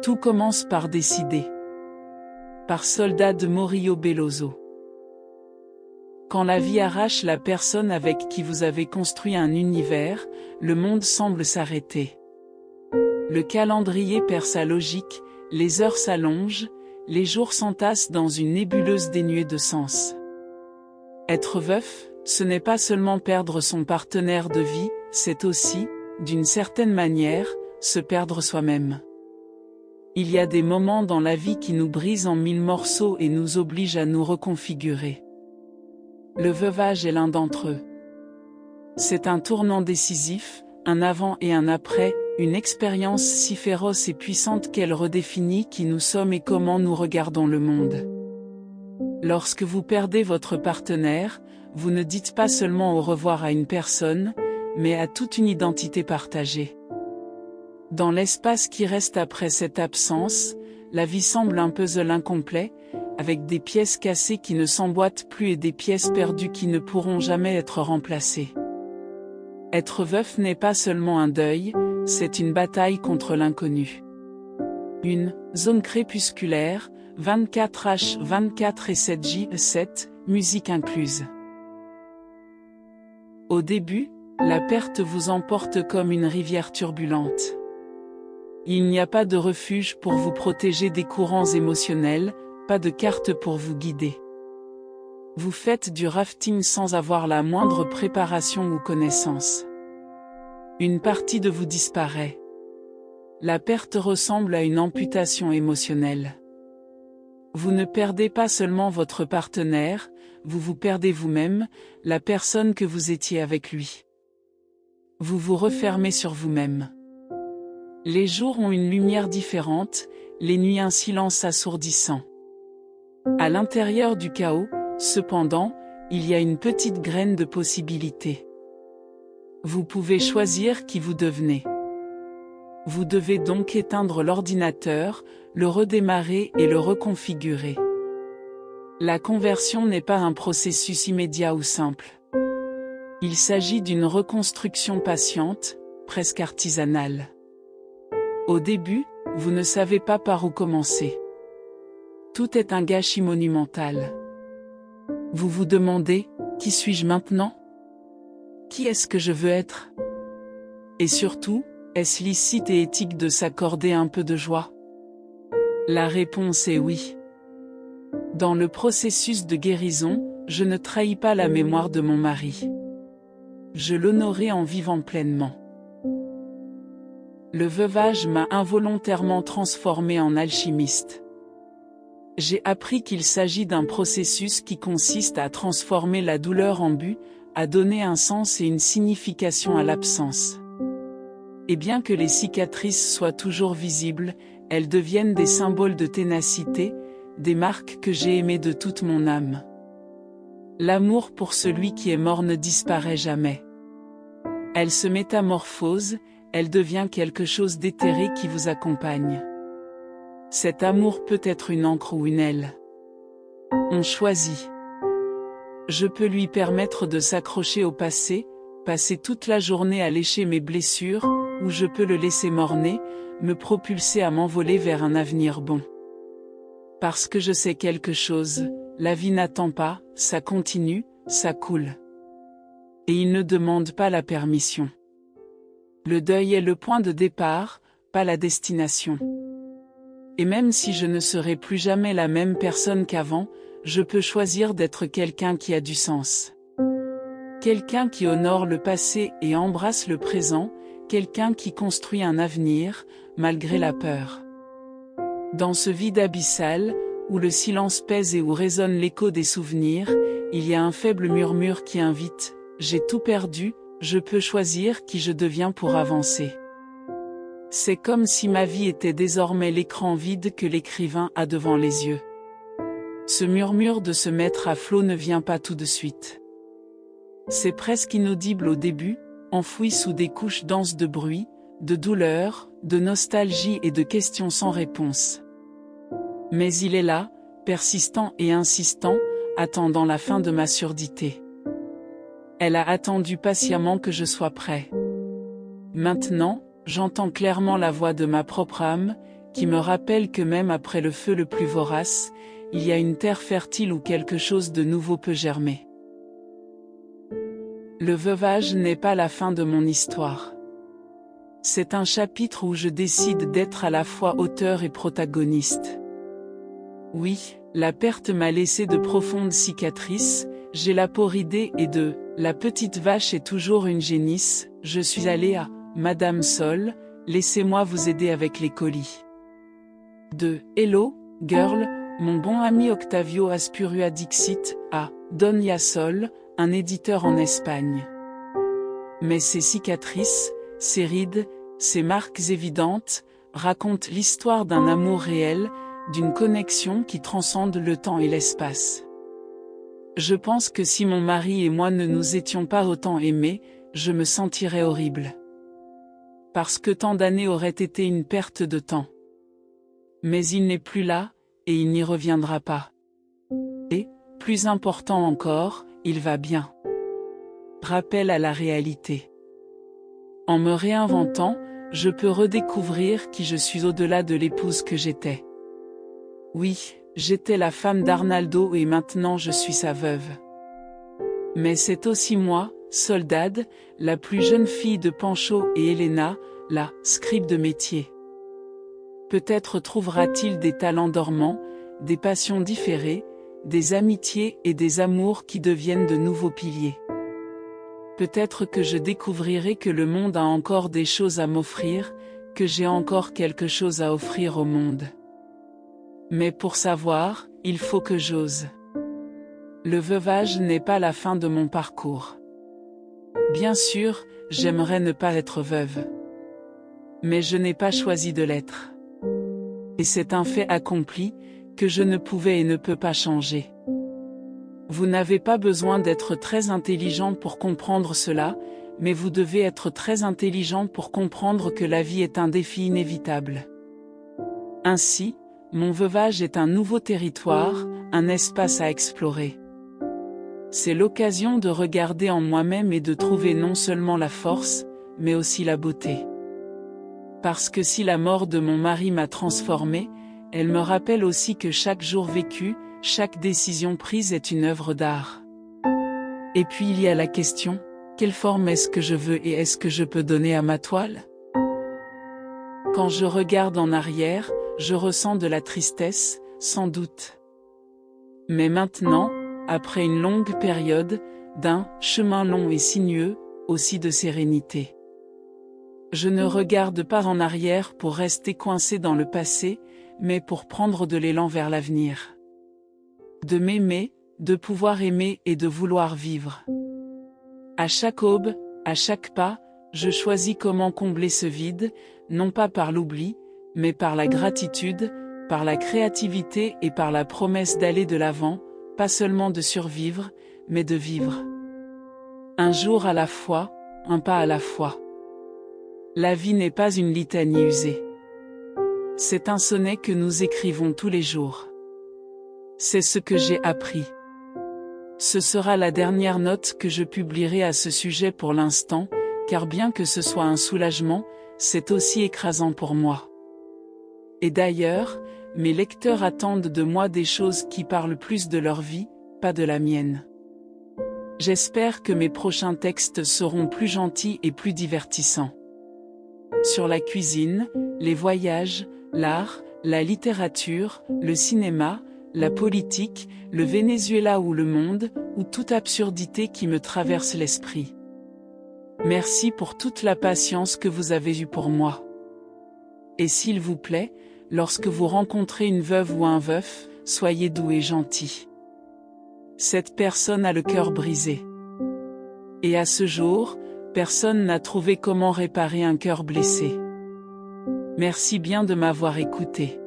Tout commence par décider. Par Soldat de Morillo Belloso. Quand la vie arrache la personne avec qui vous avez construit un univers, le monde semble s'arrêter. Le calendrier perd sa logique, les heures s'allongent, les jours s'entassent dans une nébuleuse dénuée de sens. Être veuf, ce n'est pas seulement perdre son partenaire de vie, c'est aussi, d'une certaine manière, se perdre soi-même. Il y a des moments dans la vie qui nous brisent en mille morceaux et nous obligent à nous reconfigurer. Le veuvage est l'un d'entre eux. C'est un tournant décisif, un avant et un après, une expérience si féroce et puissante qu'elle redéfinit qui nous sommes et comment nous regardons le monde. Lorsque vous perdez votre partenaire, vous ne dites pas seulement au revoir à une personne, mais à toute une identité partagée. Dans l'espace qui reste après cette absence, la vie semble un puzzle incomplet, avec des pièces cassées qui ne s'emboîtent plus et des pièces perdues qui ne pourront jamais être remplacées. Être veuf n'est pas seulement un deuil, c'est une bataille contre l'inconnu. Une zone crépusculaire, 24H 24 et 7J7, musique incluse. Au début, la perte vous emporte comme une rivière turbulente. Il n'y a pas de refuge pour vous protéger des courants émotionnels, pas de carte pour vous guider. Vous faites du rafting sans avoir la moindre préparation ou connaissance. Une partie de vous disparaît. La perte ressemble à une amputation émotionnelle. Vous ne perdez pas seulement votre partenaire, vous vous perdez vous-même, la personne que vous étiez avec lui. Vous vous refermez sur vous-même. Les jours ont une lumière différente, les nuits un silence assourdissant. À l'intérieur du chaos, cependant, il y a une petite graine de possibilité. Vous pouvez choisir qui vous devenez. Vous devez donc éteindre l'ordinateur, le redémarrer et le reconfigurer. La conversion n'est pas un processus immédiat ou simple. Il s'agit d'une reconstruction patiente, presque artisanale. Au début, vous ne savez pas par où commencer. Tout est un gâchis monumental. Vous vous demandez, qui suis-je maintenant? Qui est-ce que je veux être? Et surtout, est-ce licite et éthique de s'accorder un peu de joie? La réponse est oui. Dans le processus de guérison, je ne trahis pas la mémoire de mon mari. Je l'honorais en vivant pleinement. Le veuvage m'a involontairement transformé en alchimiste. J'ai appris qu'il s'agit d'un processus qui consiste à transformer la douleur en but, à donner un sens et une signification à l'absence. Et bien que les cicatrices soient toujours visibles, elles deviennent des symboles de ténacité, des marques que j'ai aimées de toute mon âme. L'amour pour celui qui est mort ne disparaît jamais. Elle se métamorphose, elle devient quelque chose d'éthéré qui vous accompagne. Cet amour peut être une encre ou une aile. On choisit. Je peux lui permettre de s'accrocher au passé, passer toute la journée à lécher mes blessures, ou je peux le laisser morner, me propulser à m'envoler vers un avenir bon. Parce que je sais quelque chose, la vie n'attend pas, ça continue, ça coule. Et il ne demande pas la permission. Le deuil est le point de départ, pas la destination. Et même si je ne serai plus jamais la même personne qu'avant, je peux choisir d'être quelqu'un qui a du sens. Quelqu'un qui honore le passé et embrasse le présent, quelqu'un qui construit un avenir, malgré la peur. Dans ce vide abyssal, où le silence pèse et où résonne l'écho des souvenirs, il y a un faible murmure qui invite « J'ai tout perdu, je peux choisir qui je deviens pour avancer ». C'est comme si ma vie était désormais l'écran vide que l'écrivain a devant les yeux. Ce murmure de se mettre à flot ne vient pas tout de suite. C'est presque inaudible au début, enfoui sous des couches denses de bruit, de douleur, de nostalgie et de questions sans réponse. Mais il est là, persistant et insistant, attendant la fin de ma surdité. Elle a attendu patiemment que je sois prêt. Maintenant, j'entends clairement la voix de ma propre âme, qui me rappelle que même après le feu le plus vorace, il y a une terre fertile où quelque chose de nouveau peut germer. Le veuvage n'est pas la fin de mon histoire. C'est un chapitre où je décide d'être à la fois auteur et protagoniste. Oui, la perte m'a laissé de profondes cicatrices, j'ai la peau ridée et de « la petite vache est toujours une génisse », je suis allé à « Madame Sol, laissez-moi vous aider avec les colis ». De « Hello, girl », mon bon ami Octavio Aspurua Dixit, à « Doña Sol », un éditeur en Espagne. Mais ces cicatrices, ces rides, ces marques évidentes, racontent l'histoire d'un amour réel, d'une connexion qui transcende le temps et l'espace. Je pense que si mon mari et moi ne nous étions pas autant aimés, je me sentirais horrible. Parce que tant d'années auraient été une perte de temps. Mais il n'est plus là, et il n'y reviendra pas. Et, plus important encore, il va bien. Rappel à la réalité. En me réinventant, je peux redécouvrir qui je suis au-delà de l'épouse que j'étais. Oui, j'étais la femme d'Arnaldo et maintenant je suis sa veuve. Mais c'est aussi moi, Soldad, la plus jeune fille de Pancho et Elena, la scribe de métier. Peut-être trouvera-t-il des talents dormants, des passions différées, des amitiés et des amours qui deviennent de nouveaux piliers. Peut-être que je découvrirai que le monde a encore des choses à m'offrir, que j'ai encore quelque chose à offrir au monde. Mais pour savoir, il faut que j'ose. Le veuvage n'est pas la fin de mon parcours. Bien sûr, j'aimerais ne pas être veuve. Mais je n'ai pas choisi de l'être. Et c'est un fait accompli, que je ne pouvais et ne peux pas changer. Vous n'avez pas besoin d'être très intelligent pour comprendre cela, mais vous devez être très intelligent pour comprendre que la vie est un défi inévitable. Ainsi, mon veuvage est un nouveau territoire, un espace à explorer. C'est l'occasion de regarder en moi-même et de trouver non seulement la force, mais aussi la beauté. Parce que si la mort de mon mari m'a transformée, elle me rappelle aussi que chaque jour vécu, chaque décision prise est une œuvre d'art. Et puis il y a la question, quelle forme est-ce que je veux et est-ce que je peux donner à ma toile? Quand je regarde en arrière, je ressens de la tristesse, sans doute. Mais maintenant, après une longue période, d'un chemin long et sinueux, aussi de sérénité. Je ne regarde pas en arrière pour rester coincé dans le passé, mais pour prendre de l'élan vers l'avenir. De m'aimer, de pouvoir aimer et de vouloir vivre. À chaque aube, à chaque pas, je choisis comment combler ce vide, non pas par l'oubli, mais par la gratitude, par la créativité et par la promesse d'aller de l'avant, pas seulement de survivre, mais de vivre. Un jour à la fois, un pas à la fois. La vie n'est pas une litanie usée. C'est un sonnet que nous écrivons tous les jours. C'est ce que j'ai appris. Ce sera la dernière note que je publierai à ce sujet pour l'instant, car bien que ce soit un soulagement, c'est aussi écrasant pour moi. Et d'ailleurs, mes lecteurs attendent de moi des choses qui parlent plus de leur vie, pas de la mienne. J'espère que mes prochains textes seront plus gentils et plus divertissants. Sur la cuisine, les voyages, l'art, la littérature, le cinéma, la politique, le Venezuela ou le monde, ou toute absurdité qui me traverse l'esprit. Merci pour toute la patience que vous avez eue pour moi. Et s'il vous plaît, lorsque vous rencontrez une veuve ou un veuf, soyez doux et gentil. Cette personne a le cœur brisé. Et à ce jour, personne n'a trouvé comment réparer un cœur blessé. Merci bien de m'avoir écouté.